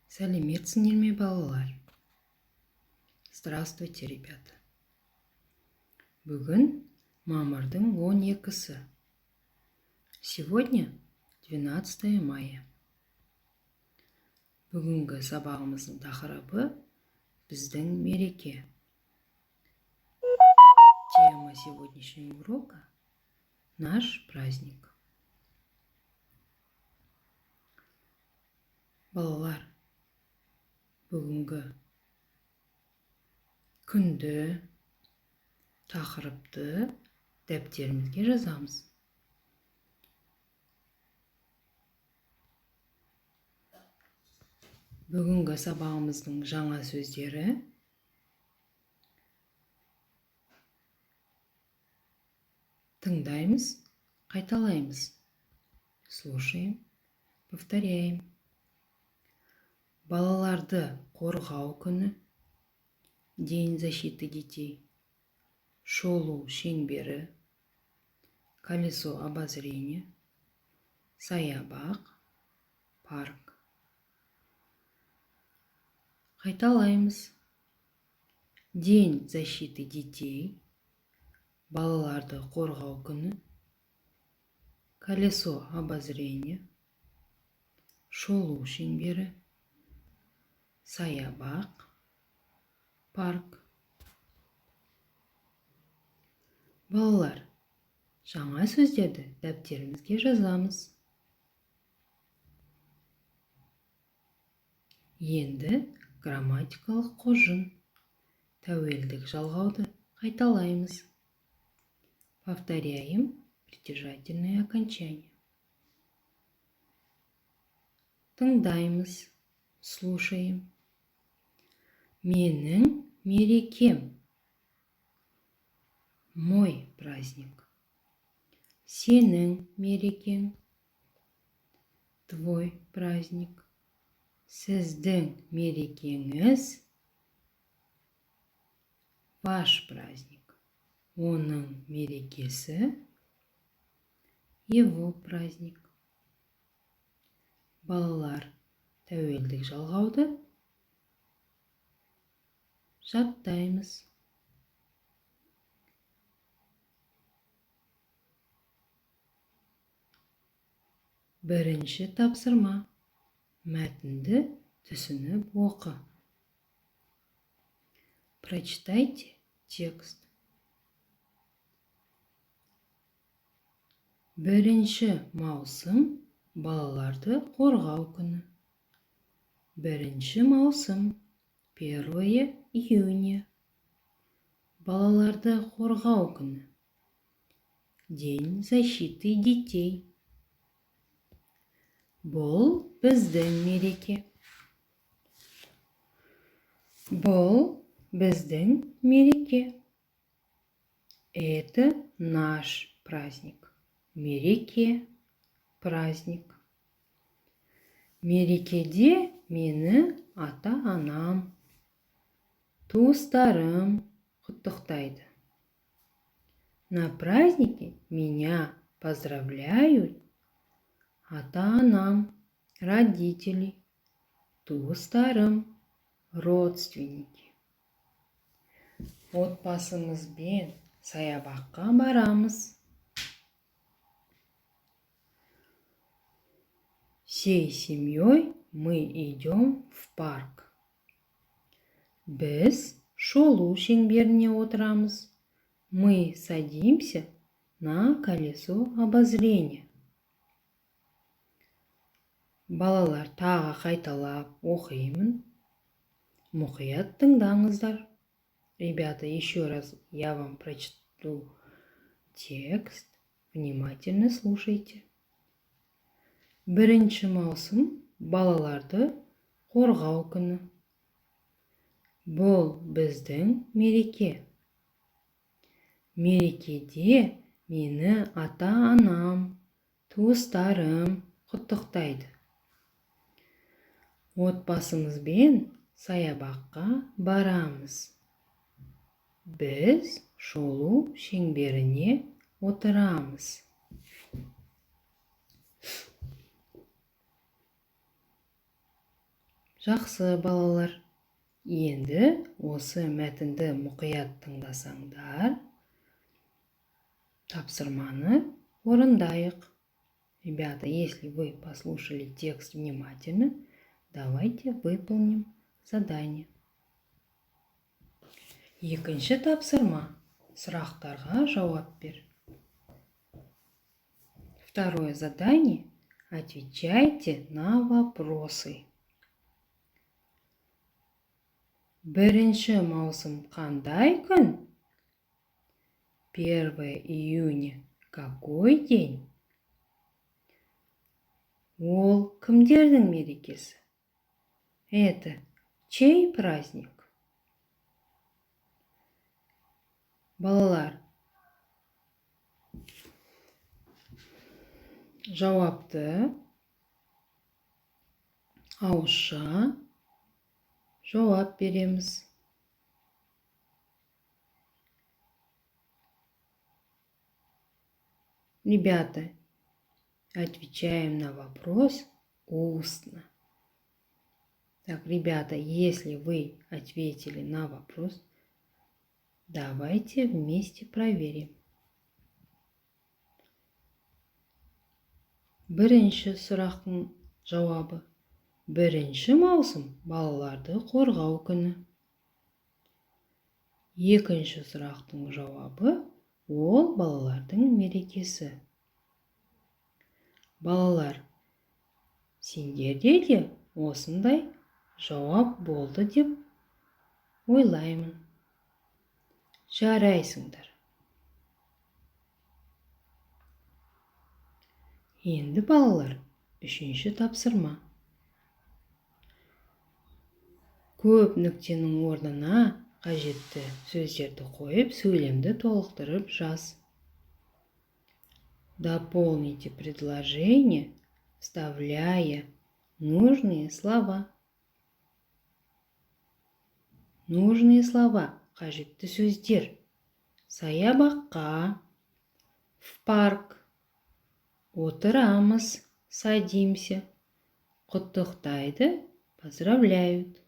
Сәлеметсіңдер ме, балалар? Здравствуйте, ребята. Бүгін мамырдың 12-сі. Сегодня 12 мая. Бүгінгі сабағымыздың тақырыбы біздің мереке. Тема сегодняшнего урока – наш праздник. Балалар, бүгінгі күнді, тақырыпты дәптерімізге жазамыз. Бүгінгі сабағымыздың жаңа сөздері: тыңдаймыз, қайталаймыз. Слушаем, повторяем. Балаларды қорғау күні, День защиты детей, шолу шеңбері, колесо обозрения, саябақ, парк. Қайталаймыз. День защиты детей, балаларды қорғау күні, колесо обозрения, шолу шеңбері, саябақ, парк. Балалар, жаңа сөздерді дәптерімізге жазамыз. Енді грамматикалық қожын, тәуелдік жалғауды қайталаймыз. Повторяем притяжательные окончания. Тыңдаймыз, слушаем. Менің мерекем. Мой праздник. Сенің мерекең. Твой праздник. Сіздің мерекеңіз. Ваш праздник. Оның мерекесі. Его праздник. Балалар, тәуелдік жалғауды жаттаймыз. Бірінші тапсырма. Мәтінді түсініп оқы. Прочитайте текст. Бірінші маусым балаларды қорғау күні. Бірінші маусым 1 июня. Балаларды қорғау күні. День защиты детей. Бұл біздің мереке. Бұл біздің мереке. Это наш праздник. Мереке, праздник. Мерекеде мені ата-анам, туыстарым құттықтайды. На празднике меня поздравляют ата-анам, родители, туыстарым, родственники. Отбасымызбен саябаққа барамыз. Всей семьей мы идем в парк. Біз шолу шеңберіне отырамыз. Мы садимся на колесо обозрения. Балалар, тағы қайталап оқимын. Мұқият тыңдаңыздар. Ребята, еще раз я вам прочту текст. Внимательно слушайте. Бірінші маусым балаларды қорғау күні. Бұл біздің мереке. Мерекеде мені ата-анам, туыстарым құттықтайды. Отбасымызбен саябаққа барамыз. Біз шолу шеңберіне отырамыз. Жақсы балалар. Енді осы мәтінді мұқият тыңдасаңдар, тапсырманы орындайық. Ребята, если вы послушали текст внимательно, давайте выполним задание. Екінші тапсырма. Сұрақтарға жауап бер. Второе задание. Отвечайте на вопросы. Бірінші маусым қандай күн? 1 июня какой день? Ол кімдердің мерекесі? Это чей праздник? Балалар, жауапты ауызша жауап береміз. Ребята, отвечаем на вопрос устно. Так, ребята, если вы ответили на вопрос, давайте вместе проверим. Бірінші сұрақтың жауабы. 1 маусым балаларды қорғау күні. Екінші сұрақтың жауабы ол балалардың мерекесі. Балалар, сендерде де осындай жауап болды деп ойлаймын. Жарайсыңдар. Енді балалар, 3-ші тапсырма. Көп нүктенің орнына қажетті сөздерді қойып, сөйлемді толықтырып жаз. Дополните предложение, вставляя нужные слова. Нужные слова, қажетті сөздер. Саябаққа, в парк. Отырамыз, садимся. Құттықтайды, поздравляют.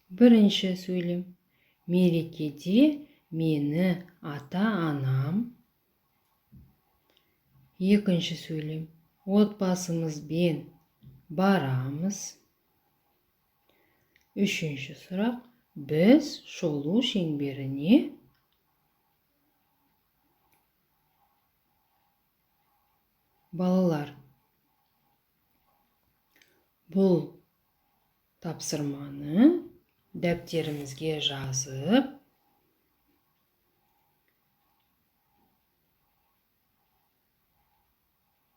Бірінші сөйлем. Мерекеде мені ата-анам. Екінші сөйлем. Отбасымызбен барамыз. Үшінші сұрақ. Біз шолу шеңберіне балалар. Бұл тапсырманы дәптерімізге жазып,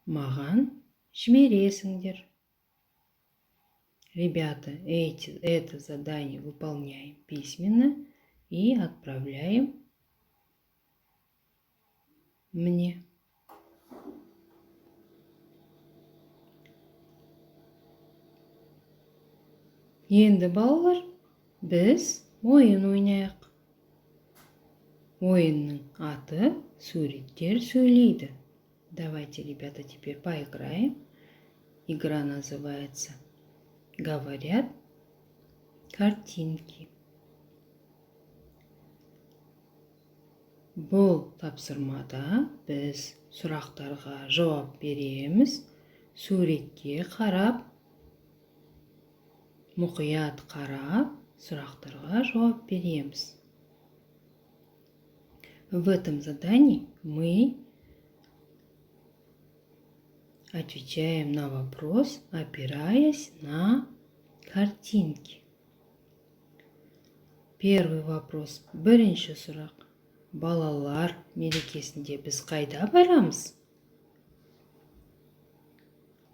маған жібересіңдер. Ребята, это задание выполняем письменно и отправляем мне. Енді балалар, біз ойын ойнайық. Ойынның аты суреттер сөйлейді. Давайте, ребята, теперь поиграем. Игра называется «Говорят картинки». Бұл тапсырмада біз сұрақтарға жауап береміз. Суретке қарап, мұқият қарап, сұрақтарға жауап береміз. В этом задании мы отвечаем на вопрос, опираясь на картинки. Первый вопрос. Бірінші сұрақ. Балалар мерекесінде біз қайда барамыз?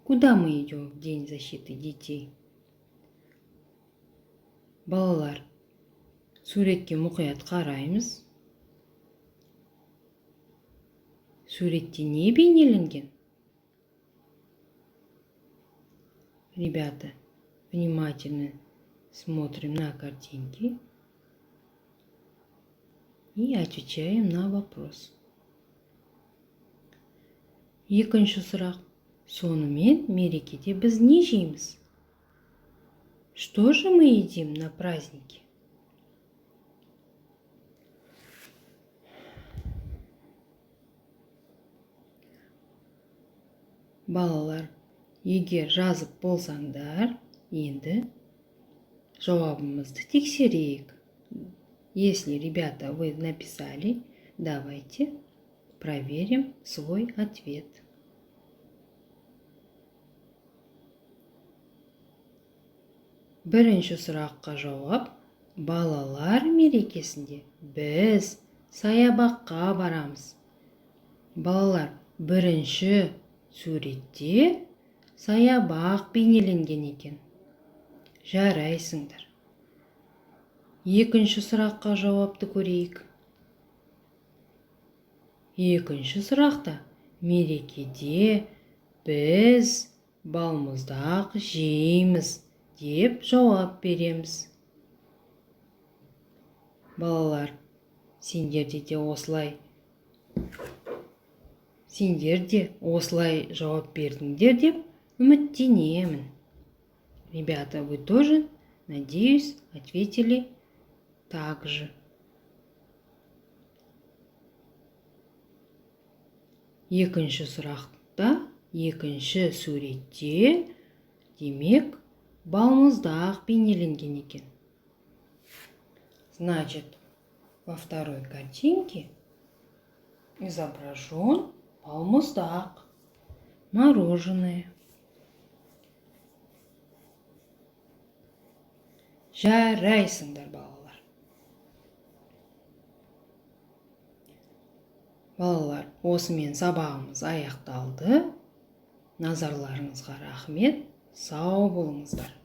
Куда мы идем в День защиты детей? Балалар, суретке мұқият қараймыз. Суретте не бейнеленген? Ребята, внимательно смотрим на картинки и отвечаем на вопрос. Екінші сұрақ. Сонымен мерекеде біз не жейміз? Что же мы едим на празднике? Балалар, егер жазып болсаңдар, енді жауабымызды тексерейік. Если, ребята, вы написали, давайте проверим свой ответ. Бірінші сұраққа жауап: балалар мерекесінде біз саябаққа барамыз. Балалар, бірінші суретте саябақ бейнеленген екен. Жарайсыңдар. Екінші сұраққа жауапты көрейік. Екінші сұрақта мерекеде біз балмұздақ жейміз деп жауап береміз. Балалар, сендер де осылай жауап бердіңдер деп үміттенемін. Ребята, вы тоже, надеюсь, ответили так же. Екінші сұрақта, екінші суретте, демек, балмұздақ бейнеленген екен. Значит, во второй картинке изображен балмұздақ, мороженое. Жарайсыңдар, балалар. Балалар, осымен сабағымыз аяқталды. Назарларыңызға рахмет. Сау болыңыздар.